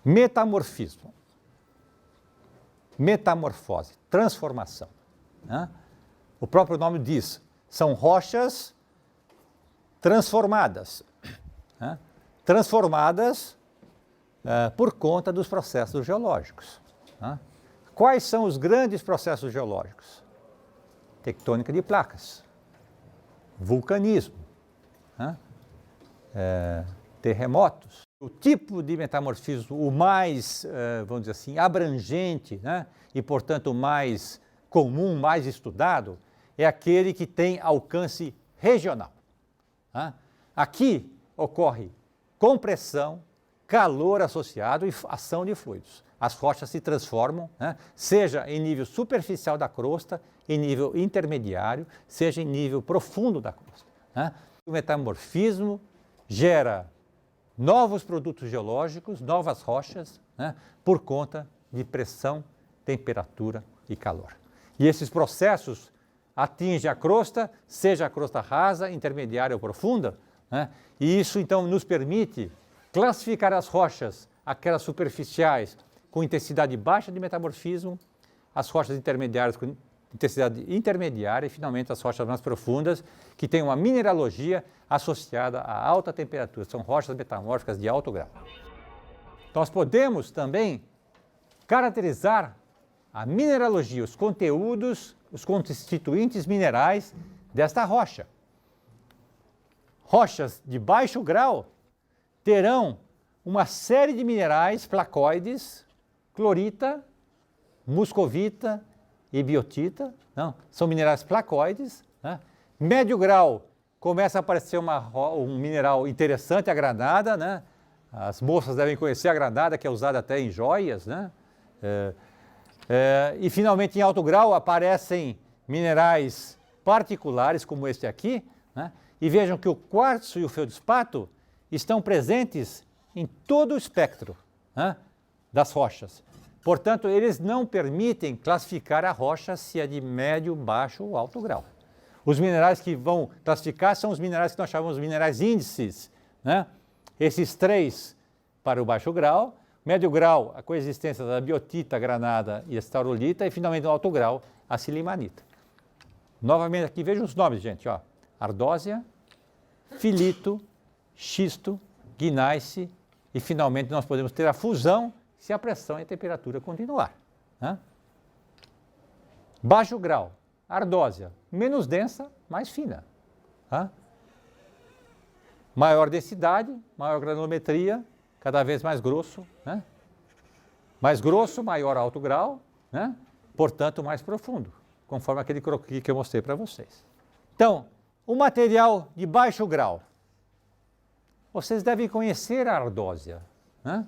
Metamorfismo, metamorfose, transformação. Né? O próprio nome diz, são rochas transformadas. Né? Transformadas por conta dos processos geológicos. Né? Quais são os grandes processos geológicos? Tectônica de placas, vulcanismo, né? Terremotos. O tipo de metamorfismo, o mais, vamos dizer assim, abrangente, né? E, portanto, o mais comum, mais estudado, é aquele que tem alcance regional. Né? Aqui ocorre compressão, calor associado e ação de fluidos. As rochas se transformam, né? Seja em nível superficial da crosta, em nível intermediário, seja em nível profundo da crosta. Né? O metamorfismo gera novos produtos geológicos, novas rochas, né? Por conta de pressão, temperatura e calor. E esses processos atingem a crosta, seja a crosta rasa, intermediária ou profunda, né? E isso então nos permite classificar as rochas, aquelas superficiais com intensidade baixa de metamorfismo, as rochas intermediárias com intensidade intermediária e, finalmente, as rochas mais profundas, que têm uma mineralogia associada a alta temperatura. São rochas metamórficas de alto grau. Nós podemos também caracterizar a mineralogia, os conteúdos, os constituintes minerais desta rocha. Rochas de baixo grau terão uma série de minerais placoides, clorita, muscovita e biotita, não, são minerais placoides. Né? Médio grau começa a aparecer um mineral interessante, a granada, né? As moças devem conhecer a granada, que é usada até em joias, né? E finalmente em alto grau aparecem minerais particulares como este aqui, né? E vejam que o quartzo e o feldspato estão presentes em todo o espectro, né, das rochas. Portanto, eles não permitem classificar a rocha se é de médio, baixo ou alto grau. Os minerais que vão classificar são os minerais que nós chamamos de minerais índices, né? Esses três para o baixo grau, médio grau, a coexistência da biotita, granada e estaurolita, e finalmente no alto grau, a silimanita. Novamente aqui, vejam os nomes, gente, ó. Ardósia, filito, xisto, gneiss, e finalmente nós podemos ter a fusão se a pressão e a temperatura continuar. Né? Baixo grau, ardósia, menos densa, mais fina. Tá? Maior densidade, maior granulometria, cada vez mais grosso. Né? Mais grosso, maior alto grau, né? Portanto mais profundo, conforme aquele croquis que eu mostrei para vocês. Então, o material de baixo grau. Vocês devem conhecer a ardósia, né?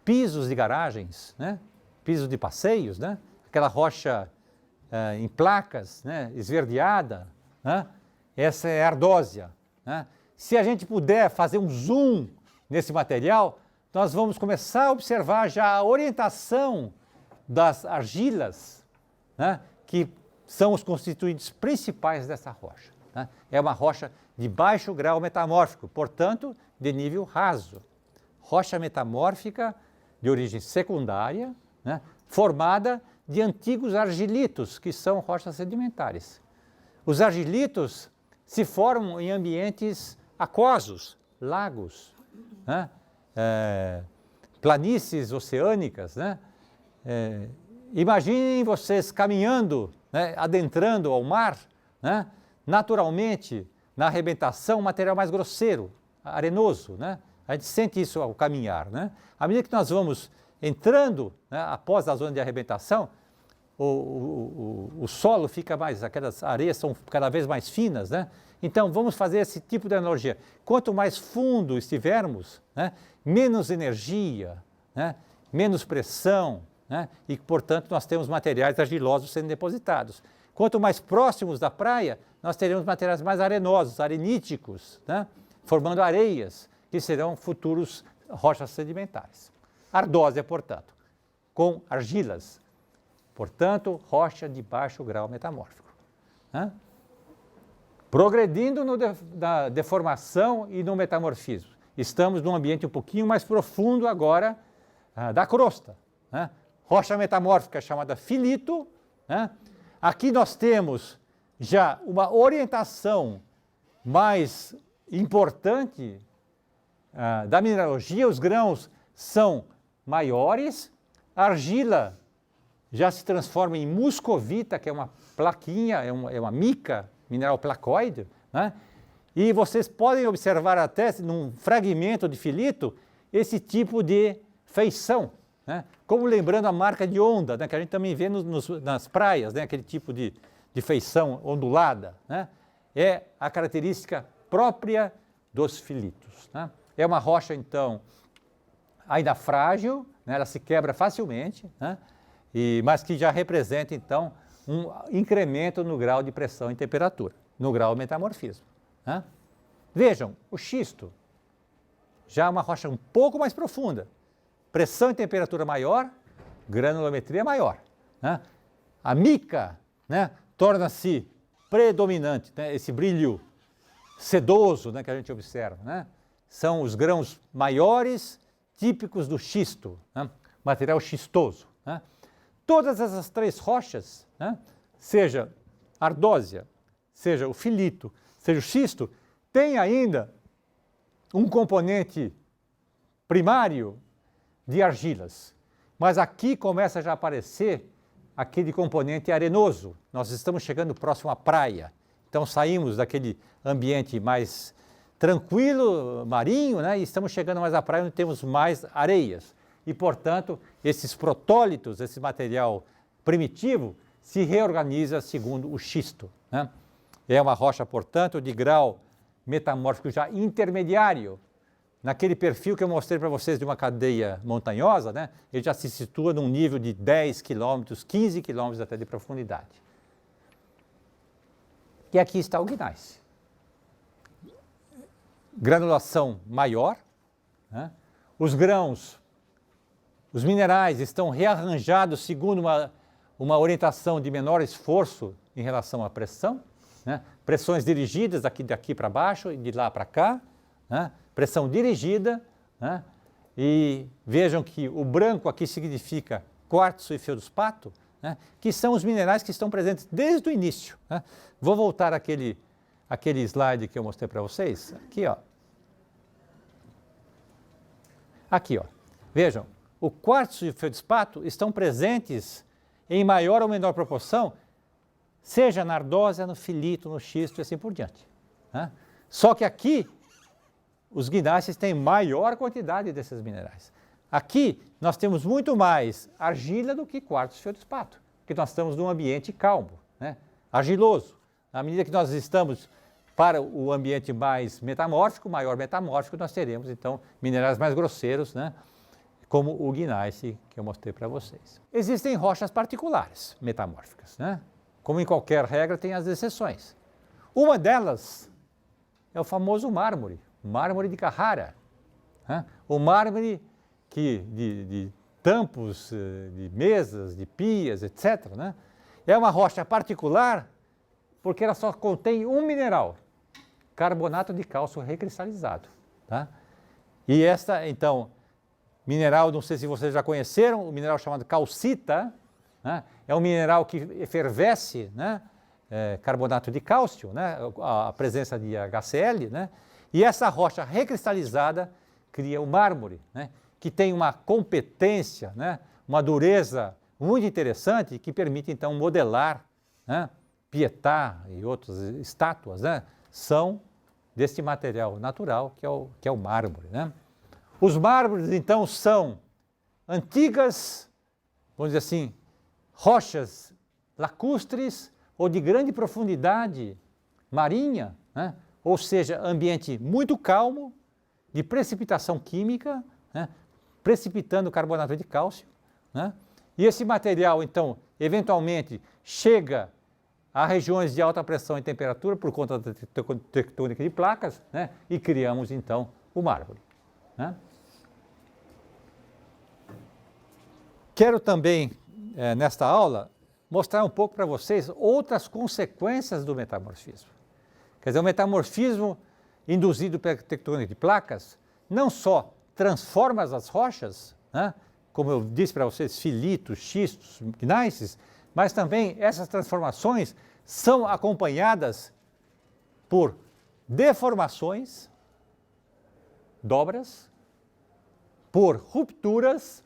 Pisos de garagens, né? Pisos de passeios, né? Aquela rocha em placas, né? Esverdeada, né? Essa é a ardósia. Né? Se a gente puder fazer um zoom nesse material, nós vamos começar a observar já a orientação das argilas, né? Que são os constituintes principais dessa rocha. Né? É uma rocha de baixo grau metamórfico, portanto, de nível raso. Rocha metamórfica de origem secundária, né? Formada de antigos argilitos, que são rochas sedimentares. Os argilitos se formam em ambientes aquosos, lagos, né? Planícies oceânicas. Né? Imaginem vocês caminhando, né? Adentrando ao mar, né? Naturalmente, na arrebentação, um material mais grosseiro, arenoso, né? A gente sente isso ao caminhar, né? À medida que nós vamos entrando, né, após a zona de arrebentação, o solo fica mais, aquelas areias são cada vez mais finas, né? Então, vamos fazer esse tipo de analogia. Quanto mais fundo estivermos, né, menos energia, né, menos pressão, né, e, portanto, nós temos materiais argilosos sendo depositados. Quanto mais próximos da praia, nós teremos materiais mais arenosos, areníticos, né, formando areias, que serão futuros rochas sedimentares. Ardósia, portanto, com argilas. Portanto, rocha de baixo grau metamórfico. Né? Progredindo na deformação e no metamorfismo. Estamos num ambiente um pouquinho mais profundo agora, da crosta, né? Rocha metamórfica chamada filito, né? Aqui nós temos já uma orientação mais importante da mineralogia, os grãos são maiores, a argila já se transforma em muscovita, que é uma plaquinha, é uma mica, mineral placoide, né? E vocês podem observar até num fragmento de filito esse tipo de feição, né? Como lembrando a marca de onda, né? Que a gente também vê nas praias, né? Aquele tipo de feição ondulada, né? É a característica própria dos filitos, né? É uma rocha, então, ainda frágil, né? Ela se quebra facilmente, né? Mas que já representa, então, um incremento no grau de pressão e temperatura, no grau de metamorfismo, né? Vejam, o xisto, já é uma rocha um pouco mais profunda, pressão e temperatura maior, granulometria maior, né? A mica, né, torna-se predominante, né? Esse brilho sedoso, né, que a gente observa, né? São os grãos maiores, típicos do xisto, né? Material xistoso, né? Todas essas três rochas, né, seja a ardósia, seja o filito, seja o xisto, têm ainda um componente primário de argilas. Mas aqui começa já a aparecer aquele componente arenoso. Nós estamos chegando próximo à praia. Então saímos daquele ambiente mais tranquilo, marinho, né, e estamos chegando mais à praia onde temos mais areias. E, portanto, esses protólitos, esse material primitivo, se reorganiza segundo o xisto, né? É uma rocha, portanto, de grau metamórfico já intermediário. Naquele perfil que eu mostrei para vocês de uma cadeia montanhosa, né, ele já se situa num nível de 10 quilômetros, 15 quilômetros até de profundidade. E aqui está o gneiss. Granulação maior, né? Os grãos, os minerais estão rearranjados segundo uma orientação de menor esforço em relação à pressão, né? Pressões dirigidas daqui para baixo e de lá para cá, né? Pressão dirigida, né? E vejam que o branco aqui significa quartzo e feldspato, né? Que são os minerais que estão presentes desde o início, né? Vou voltar àquele slide que eu mostrei para vocês, aqui, ó. Aqui, ó. Vejam, o quartzo e o feldspato estão presentes em maior ou menor proporção, seja na ardósia, no filito, no xisto e assim por diante, né? Só que aqui, os gneiss têm maior quantidade desses minerais. Aqui, nós temos muito mais argila do que quartzo e feldspato, porque nós estamos num ambiente calmo, né? Argiloso. À medida que nós estamos para o ambiente mais metamórfico, maior metamórfico, nós teremos, então, minerais mais grosseiros, né? Como o gneiss que eu mostrei para vocês. Existem rochas particulares metamórficas, né? Como em qualquer regra, tem as exceções. Uma delas é o famoso mármore, mármore de Carrara, né? O mármore de tampos, de mesas, de pias, etc., né? É uma rocha particular porque ela só contém um mineral, carbonato de cálcio recristalizado, tá? E esta, então, mineral, não sei se vocês já conheceram, o mineral chamado calcita, né? É um mineral que efervesce, né? Carbonato de cálcio, né? A presença de HCl, né? E essa rocha recristalizada cria o mármore, né? Que tem uma competência, né? Uma dureza muito interessante que permite, então, modelar, né? Pietà e outras estátuas, né? São deste material natural que é o mármore, né? Os mármores, então, são antigas, vamos dizer assim, rochas lacustres ou de grande profundidade marinha, né? Ou seja, ambiente muito calmo, de precipitação química, né? Precipitando carbonato de cálcio, né? E esse material, então, eventualmente chega a regiões de alta pressão e temperatura por conta da tectônica de placas, né? E criamos, então, o mármore, né? Quero também, nesta aula, mostrar um pouco para vocês outras consequências do metamorfismo. Quer dizer, o metamorfismo induzido pela tectônica de placas não só transforma as rochas, né, como eu disse para vocês, filitos, xistos, gneiss, mas também essas transformações são acompanhadas por deformações, dobras, por rupturas,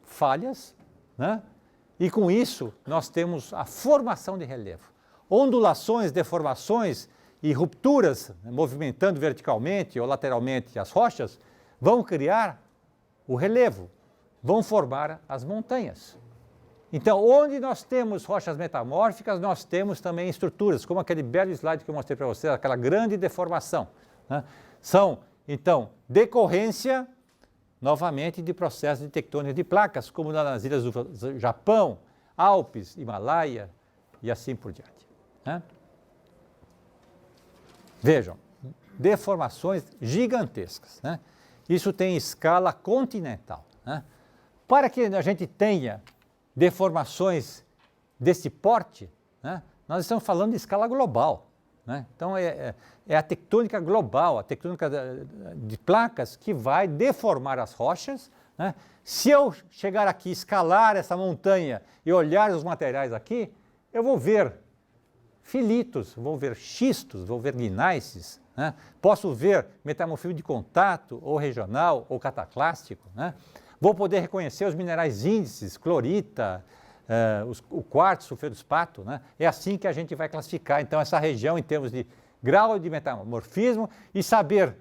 falhas, né? E com isso nós temos a formação de relevo. Ondulações, deformações e rupturas, movimentando verticalmente ou lateralmente as rochas, vão criar o relevo, vão formar as montanhas. Então, onde nós temos rochas metamórficas, nós temos também estruturas, como aquele belo slide que eu mostrei para vocês, aquela grande deformação, né? São, então, decorrência, novamente, de processos de tectônica de placas, como nas ilhas do Japão, Alpes, Himalaia e assim por diante, né? Vejam, deformações gigantescas, né? Isso tem escala continental, né? Para que a gente tenha deformações desse porte, né, nós estamos falando de escala global, né? Então é a tectônica global, a tectônica de placas que vai deformar as rochas, né? Se eu chegar aqui, escalar essa montanha e olhar os materiais aqui, eu vou ver filitos, vou ver xistos, vou ver gneisses, né? Posso ver metamorfismo de contato, ou regional, ou cataclástico, né? Vou poder reconhecer os minerais índices, clorita, o quartzo, o feldespato, né? É assim que a gente vai classificar, então, essa região em termos de grau de metamorfismo e saber,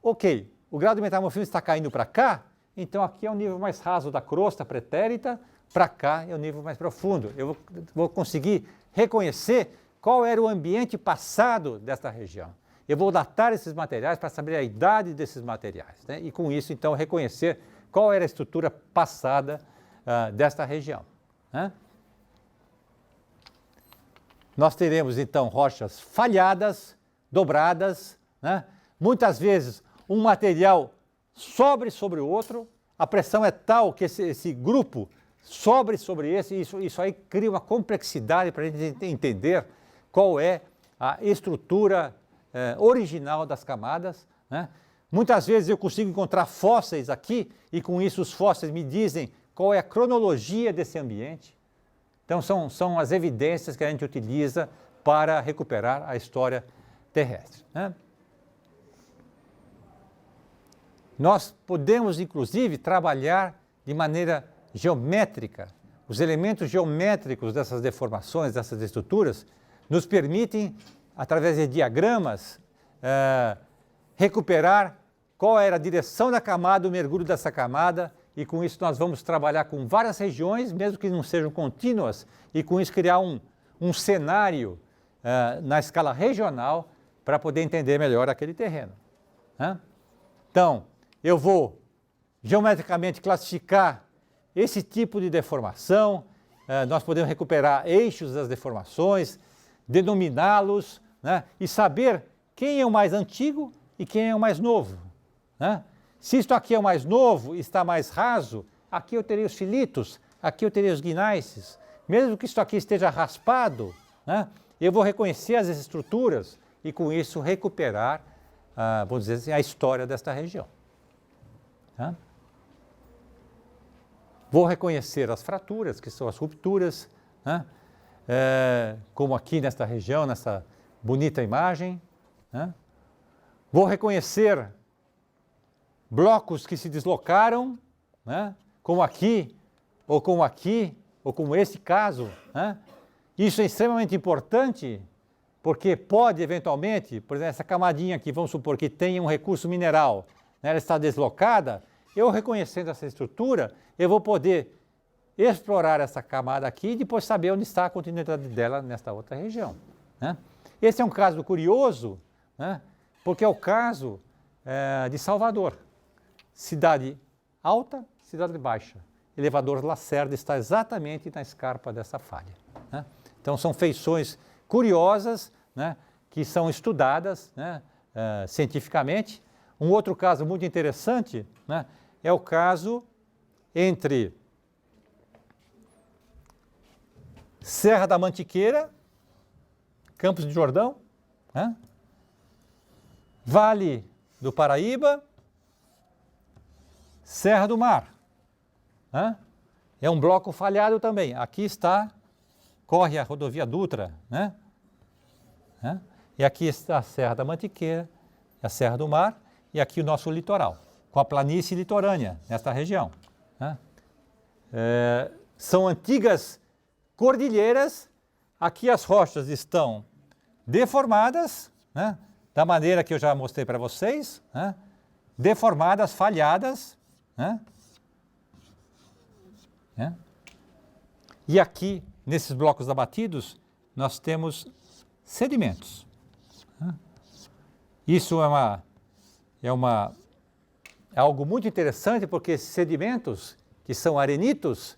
ok, o grau de metamorfismo está caindo para cá, então aqui é o nível mais raso da crosta pretérita, para cá é o nível mais profundo. Eu vou conseguir reconhecer qual era o ambiente passado desta região. Eu vou datar esses materiais para saber a idade desses materiais, né? E com isso, então, reconhecer qual era a estrutura passada desta região, né? Nós teremos, então, rochas falhadas, dobradas, né? Muitas vezes um material sobre o outro, a pressão é tal que esse grupo sobre esse, isso aí cria uma complexidade para a gente entender qual é a estrutura original das camadas, né? Muitas vezes eu consigo encontrar fósseis aqui e com isso os fósseis me dizem qual é a cronologia desse ambiente. Então são as evidências que a gente utiliza para recuperar a história terrestre, né? Nós podemos, inclusive, trabalhar de maneira geométrica. Os elementos geométricos dessas deformações, dessas estruturas, nos permitem, através de diagramas, recuperar qual era a direção da camada, o mergulho dessa camada, e com isso nós vamos trabalhar com várias regiões, mesmo que não sejam contínuas, e com isso criar um cenário na escala regional para poder entender melhor aquele terreno, né? Então, eu vou geometricamente classificar esse tipo de deformação, nós podemos recuperar eixos das deformações, denominá-los, né, e saber quem é o mais antigo e quem é o mais novo, né? Se isto aqui é o mais novo, está mais raso, aqui eu teria os filitos, aqui eu teria os gneisses. Mesmo que isto aqui esteja raspado, né, eu vou reconhecer as estruturas e com isso recuperar, vamos dizer assim, a história desta região, tá? Vou reconhecer as fraturas, que são as rupturas, né? Como aqui nesta região, nessa bonita imagem, né? Vou reconhecer blocos que se deslocaram, né? Como aqui, ou como esse caso, né? Isso é extremamente importante, porque pode eventualmente, por exemplo, essa camadinha aqui, vamos supor que tenha um recurso mineral, né? Ela está deslocada, eu reconhecendo essa estrutura, eu vou poder explorar essa camada aqui e depois saber onde está a continuidade dela nesta outra região, né? Esse é um caso curioso, né? Porque é o caso de Salvador. Cidade alta, cidade baixa. Elevador Lacerda está exatamente na escarpa dessa falha, né? Então são feições curiosas, né, que são estudadas, né, cientificamente. Um outro caso muito interessante, né, é o caso entre Serra da Mantiqueira, Campos de Jordão, né, Vale do Paraíba, Serra do Mar. é um bloco falhado também. Aqui corre a rodovia Dutra, né? E aqui está a Serra da Mantiqueira, a Serra do Mar, e aqui o nosso litoral, com a planície litorânea, nesta região. São antigas cordilheiras, aqui as rochas estão deformadas, né? Da maneira que eu já mostrei para vocês, né? Deformadas, falhadas, né? E aqui, nesses blocos abatidos, nós temos sedimentos. Isso é algo muito interessante, porque esses sedimentos, que são arenitos,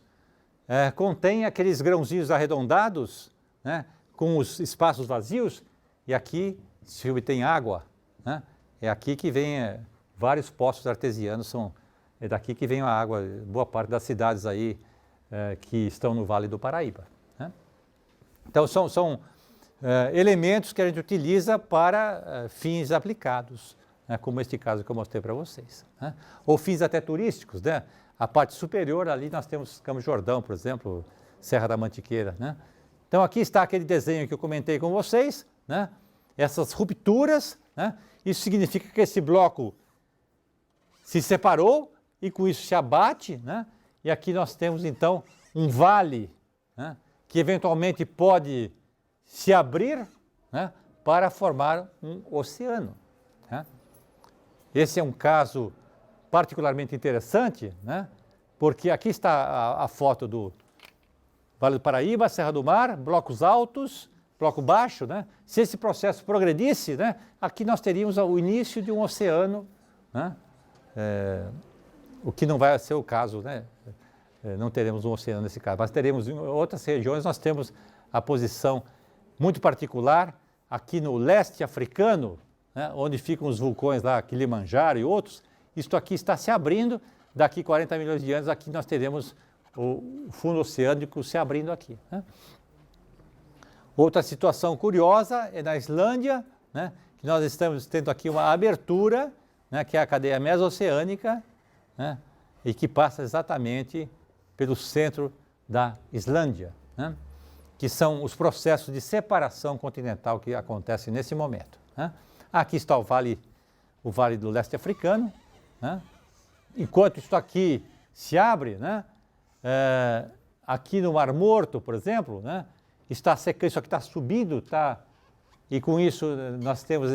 contêm aqueles grãozinhos arredondados, né, com os espaços vazios, e aqui se obtém água. Né? É aqui que vem vários poços artesianos, é daqui que vem a água, boa parte das cidades aí que estão no Vale do Paraíba. Né? Então são elementos que a gente utiliza para fins aplicados, né, como este caso que eu mostrei para vocês. Né? Ou fins até turísticos, né? A parte superior ali nós temos Campos Jordão, por exemplo, Serra da Mantiqueira. Né? Então aqui está aquele desenho que eu comentei com vocês, né? Essas rupturas, né? Isso significa que esse bloco se separou e com isso se abate, né? E aqui nós temos então um vale, né, que eventualmente pode se abrir, né, para formar um oceano. Né? Esse é um caso particularmente interessante, né, porque aqui está a foto do Vale do Paraíba, Serra do Mar, blocos altos, bloco baixo. Né? Se esse processo progredisse, né, aqui nós teríamos o início de um oceano, né, o que não vai ser o caso, né? Não teremos um oceano nesse caso, mas teremos em outras regiões, nós temos a posição muito particular, aqui no leste africano, né, onde ficam os vulcões lá, Kilimanjaro e outros, isto aqui está se abrindo, daqui 40 milhões de anos, aqui nós teremos o fundo oceânico se abrindo aqui. Né? Outra situação curiosa é na Islândia, né, que nós estamos tendo aqui uma abertura, né, que é a cadeia mesoceânica, né, e que passa exatamente pelo centro da Islândia, né, que são os processos de separação continental que acontecem nesse momento. Né. Aqui está o vale do leste africano. Né. Enquanto isso aqui se abre, né, aqui no Mar Morto, por exemplo, né, está secando, isso aqui está subindo, e com isso nós temos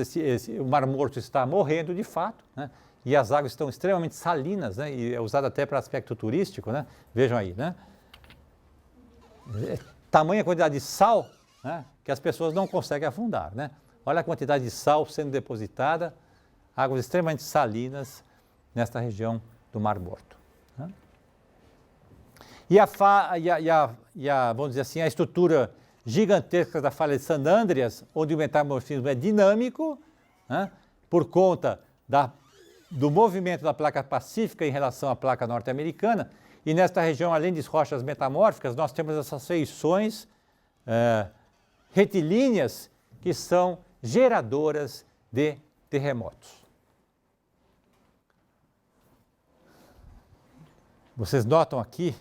o Mar Morto está morrendo de fato, né? E as águas estão extremamente salinas, né? E é usado até para aspecto turístico, né? Vejam aí, né? Tamanha quantidade de sal, né, que as pessoas não conseguem afundar, né? Olha a quantidade de sal sendo depositada, águas extremamente salinas nesta região do Mar Morto. Né? Vamos dizer assim, a estrutura gigantesca da falha de San Andreas, onde o metamorfismo é dinâmico, né, por conta do movimento da placa pacífica em relação à placa norte-americana, e nesta região, além de rochas metamórficas, nós temos essas feições retilíneas que são geradoras de terremotos. Vocês notam aqui,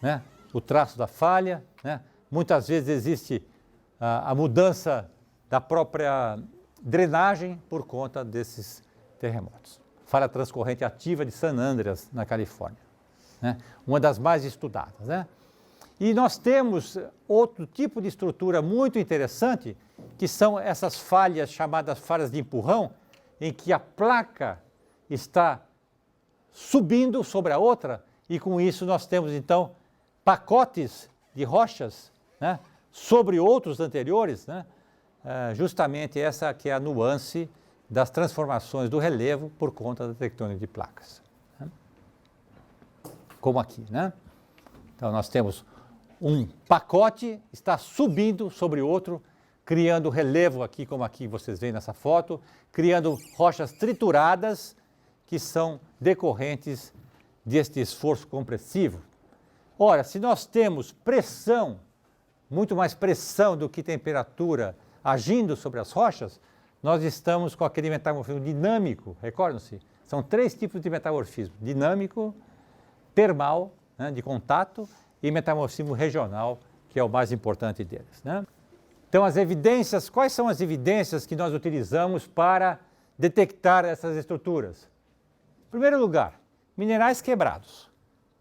né, o traço da falha, né? Muitas vezes existe a mudança da própria drenagem por conta desses terremotos. Falha transcorrente ativa de San Andreas, na Califórnia, né? Uma das mais estudadas. Né? E nós temos outro tipo de estrutura muito interessante, que são essas falhas chamadas falhas de empurrão, em que a placa está subindo sobre a outra, e com isso nós temos então pacotes de rochas, né, sobre outros anteriores, né, justamente essa que é a nuance das transformações do relevo por conta da tectônica de placas. Né? Como aqui, né? Então nós temos um pacote, está subindo sobre outro, criando relevo aqui, como aqui vocês veem nessa foto, criando rochas trituradas que são decorrentes deste esforço compressivo. Ora, se nós temos pressão, muito mais pressão do que temperatura agindo sobre as rochas, nós estamos com aquele metamorfismo dinâmico, recordam-se? São 3 tipos de metamorfismo: dinâmico, termal né, de contato, e metamorfismo regional, que é o mais importante deles, né? Então, as evidências, quais são as evidências que nós utilizamos para detectar essas estruturas? Em primeiro lugar, minerais quebrados,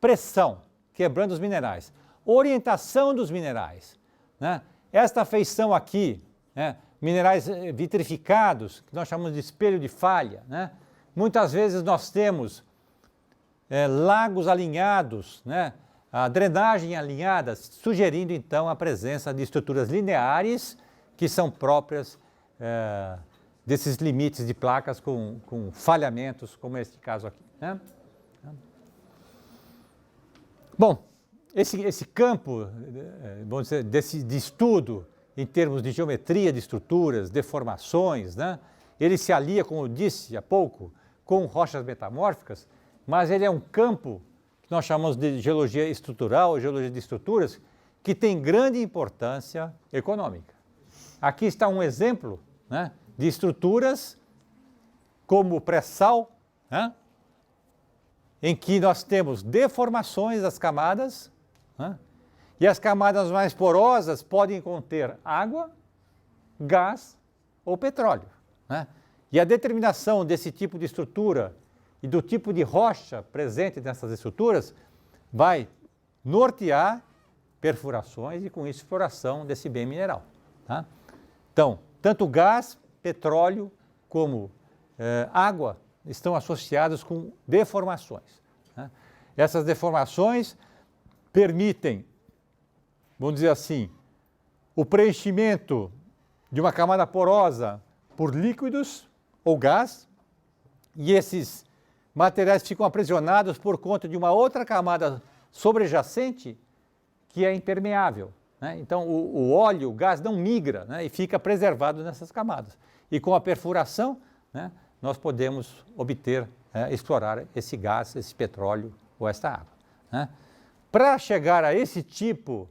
pressão, quebrando os minerais, orientação dos minerais, né? Esta feição aqui, né, minerais vitrificados, que nós chamamos de espelho de falha, né? Muitas vezes nós temos lagos alinhados, né? A drenagem alinhada, sugerindo então a presença de estruturas lineares que são próprias desses limites de placas com falhamentos, como este caso aqui, né? Bom, esse campo, vamos dizer, de estudo em termos de geometria de estruturas, deformações, né? Ele se alia, como eu disse há pouco, com rochas metamórficas, mas ele é um campo que nós chamamos de geologia estrutural, geologia de estruturas, que tem grande importância econômica. Aqui está um exemplo, né, de estruturas como o pré-sal, né, em que nós temos deformações das camadas, né, e as camadas mais porosas podem conter água, gás ou petróleo, né? E a determinação desse tipo de estrutura e do tipo de rocha presente nessas estruturas vai nortear perfurações e, com isso, exploração desse bem mineral, tá? Então, tanto gás, petróleo, como água estão associados com deformações, né? Essas deformações permitem, vamos dizer assim, o preenchimento de uma camada porosa por líquidos ou gás, e esses materiais ficam aprisionados por conta de uma outra camada sobrejacente que é impermeável, né? Então, o óleo, o gás não migra, né, e fica preservado nessas camadas. E com a perfuração, né, nós podemos obter, explorar esse gás, esse petróleo ou esta água, né? Para chegar a esse tipo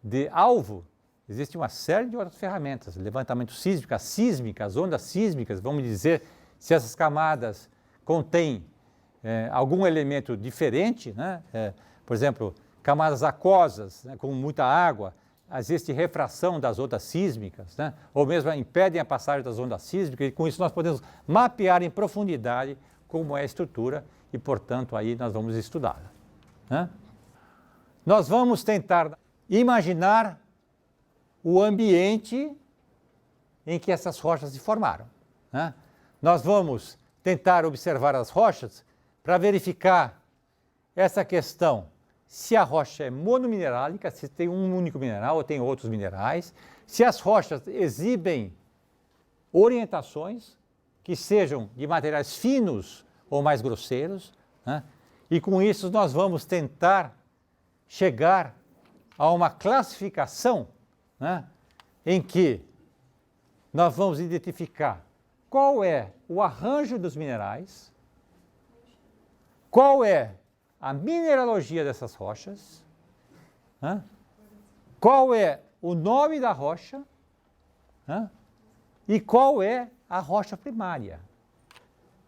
de alvo, existe uma série de outras ferramentas, levantamento sísmico, a sísmica, as ondas sísmicas, vamos dizer se essas camadas contêm algum elemento diferente, né? Por exemplo, camadas aquosas, né, com muita água, existe refração das ondas sísmicas, né? Ou mesmo impedem a passagem das ondas sísmicas, e com isso nós podemos mapear em profundidade como é a estrutura e, portanto, aí nós vamos estudá-la, né? Nós vamos tentar imaginar o ambiente em que essas rochas se formaram, né? Nós vamos tentar observar as rochas para verificar essa questão, se a rocha é monominerálica, se tem um único mineral ou tem outros minerais, se as rochas exibem orientações que sejam de materiais finos ou mais grosseiros, né? E com isso nós vamos tentar chegar a uma classificação, né, em que nós vamos identificar qual é o arranjo dos minerais, qual é a mineralogia dessas rochas, né, qual é o nome da rocha, né, e qual é a rocha primária,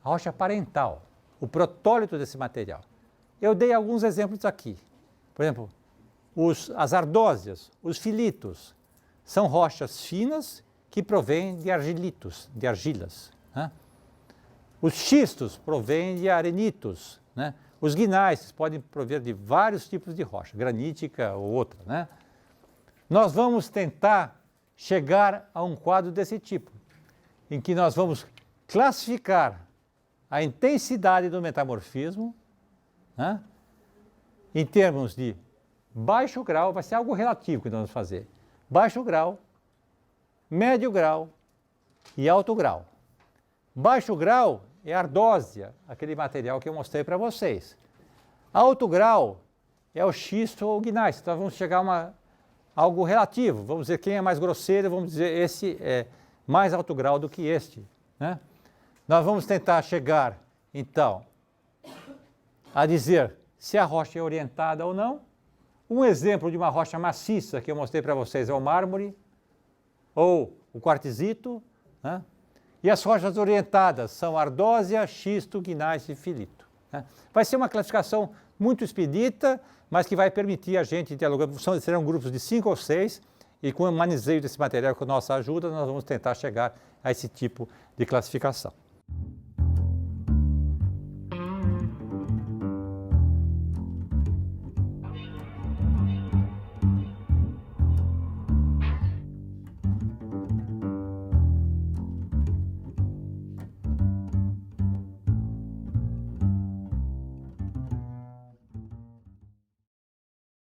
a rocha parental, o protólito desse material. Eu dei alguns exemplos aqui. Por exemplo, as ardósias, os filitos, são rochas finas que provêm de argilitos, de argilas, né? Os xistos provêm de arenitos, né? Os guinaices podem prover de vários tipos de rocha, granítica ou outra, né? Nós vamos tentar chegar a um quadro desse tipo, em que nós vamos classificar a intensidade do metamorfismo, né, em termos de baixo grau, vai ser algo relativo que nós vamos fazer. Baixo grau, médio grau e alto grau. Baixo grau é ardósia, aquele material que eu mostrei para vocês. Alto grau é o xisto ou o gneiss. Então vamos chegar a algo relativo. Vamos dizer quem é mais grosseiro, vamos dizer esse é mais alto grau do que este, né? Nós vamos tentar chegar, então, a dizer se a rocha é orientada ou não. Um exemplo de uma rocha maciça que eu mostrei para vocês é o mármore ou o quartzito, né? E as rochas orientadas são ardósia, xisto, gneiss e filito, né? Vai ser uma classificação muito expedita, mas que vai permitir a gente dialogar. Serão grupos de 5 ou 6, e com o manuseio desse material, com a nossa ajuda, nós vamos tentar chegar a esse tipo de classificação.